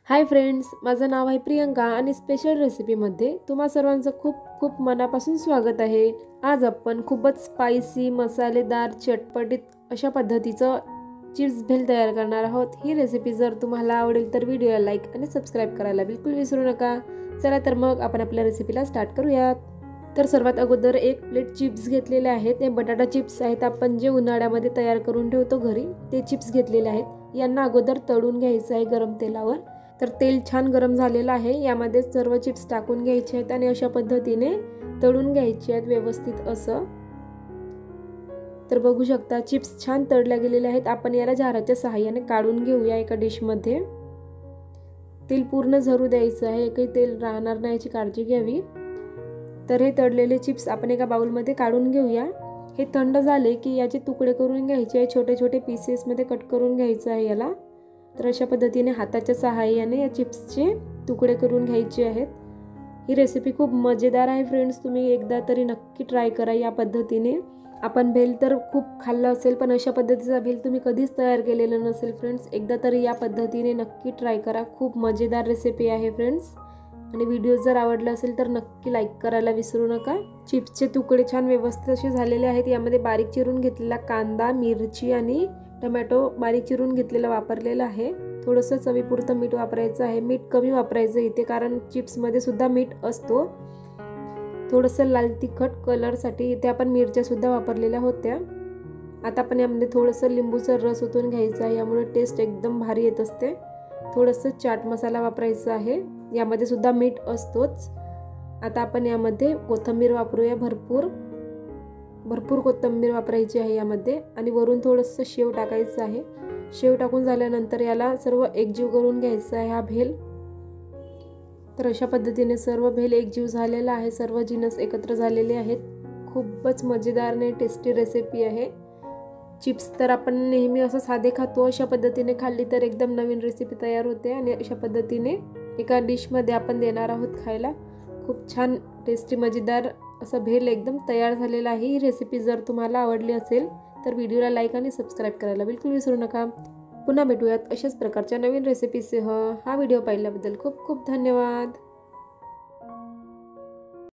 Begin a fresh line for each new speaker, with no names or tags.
Hi friends, माझं नाव आहे प्रियंका आणि स्पेशल रेसिपीमध्ये तुम्हा सर्वांचं खूप खूप मनापासून स्वागत आहे। आज आपण खूपच स्पायसी, मसालेदार, चटपटीत अशा पद्धतीचं चिप्स भेल तयार करणार आहोत। ही रेसिपी जर तुम्हाला आवडेल तर व्हिडिओला लाईक आणि सबस्क्राइब करायला बिलकुल विसरू नका। चला तर मग आपण आपल्या रेसिपीला स्टार्ट करूयात। तर सर्वात अगोदर एक प्लेट चिप्स घेतलेले आहेत। हे बटाटा चिप्स आहेत, आपण जे उन्हाळ्यामध्ये तयार करून ठेवतो घरी ते चिप्स घेतलेले आहेत। यांना अगोदर तळून घ्यायचं आहे गरम तेलावर। तर तेल छान गरम झालेलं आहे, यामध्ये सर्व चिप्स टाकून घ्यायचे आहेत आणि अशा पद्धतीने तळून घ्यायचे आहेत व्यवस्थित असं। तर बघू शकता चिप्स छान तळल्या गेलेले आहेत। आपण याला झाराच्या सहाय्याने काढून घेऊया एका डिश मध्ये। तेल पूर्ण झरू द्यायचं आहे, एकही तेल राहणार नाही याची काळजी घ्यावी। तर हे तळलेले चिप्स आपण एका बाउल मध्ये काढून घेऊया। हे थंड झाले की याचे तुकडे करून घ्यायचे आहे, छोटे छोटे पीसेस मध्ये कट करून घ्यायचं आहे याला। तर अशा पद्धतीने हाताच्या सहाय्याने या चिप्सचे तुकडे करून घ्यायचे आहेत। ही रेसिपी खूप मजेदार आहे फ्रेंड्स, तुम्ही एकदा तरी नक्की ट्राय करा या पद्धतीने। आपण भेल तर खूप खाल्लं असेल, पण अशा पद्धतीचा भेल तुम्ही कधीच तयार केलेलं नसेल फ्रेंड्स। एकदा तरी या पद्धतीने नक्की ट्राय करा, खूप मजेदार रेसिपी आहे फ्रेंड्स। आणि व्हिडिओ जर आवडला असेल तर नक्की लाईक करायला विसरू नका। चिप्सचे तुकडे छान व्यवस्थित असे झालेले आहेत। यामध्ये बारीक चिरून घेतलेला कांदा, मिरची आणि टोमॅटो बारीक चिरून घेतलेला वापरलेला आहे। थोडंसं चवीपुरतं मीठ वापरायचं आहे, मीठ कमी वापरायचं इथे कारण चिप्समध्ये सुद्धा मीठ असतो। थोडंसं लाल तिखट कलरसाठी इथे आपण मिरच्या सुद्धा वापरलेल्या होत्या। आता आपण यामध्ये थोडंसं लिंबूचा रस ओतून घ्यायचा आहे, यामुळे टेस्ट एकदम भारी येत असते। थोडंसं चाट मसाला वापरायचा आहे, यामध्ये सुद्धा मीठ असतोच। आता आपण यामध्ये कोथिंबीर वापरूया, भरपूर कोथिंबीर वापरायची आहे यामध्ये। आणि वरून थोडंसं शेव टाकायचं आहे। शेव टाकून झाल्यानंतर याला सर्व एकजीव करून घ्यायचं आहे हा भेल। तर अशा पद्धतीने सर्व भेल एकजीव झालेला आहे, सर्व जिन्नस एकत्र झालेले आहेत। खूपच मजेदार आणि टेस्टी रेसिपी आहे। चिप्स तर आपण नेहमी असं साधे खातो, अशा पद्धतीने खाल्ली तर एकदम नवीन रेसिपी तयार होते। आणि अशा पद्धतीने एका डिशमध्ये आपण देणार आहोत खायला। खूप छान टेस्टी मजेदार असं भेल एकदम तयार झालेला आहे। ही रेसिपी जर तुम्हाला आवडली असेल तर व्हिडिओला लाईक आणि सबस्क्राइब करायला बिलकुल विसरू नका। पुन्हा भेटूयात अशाच प्रकारच्या नवीन रेसिपीसह। हा व्हिडिओ पाहिल्याबद्दल खूप खूप धन्यवाद।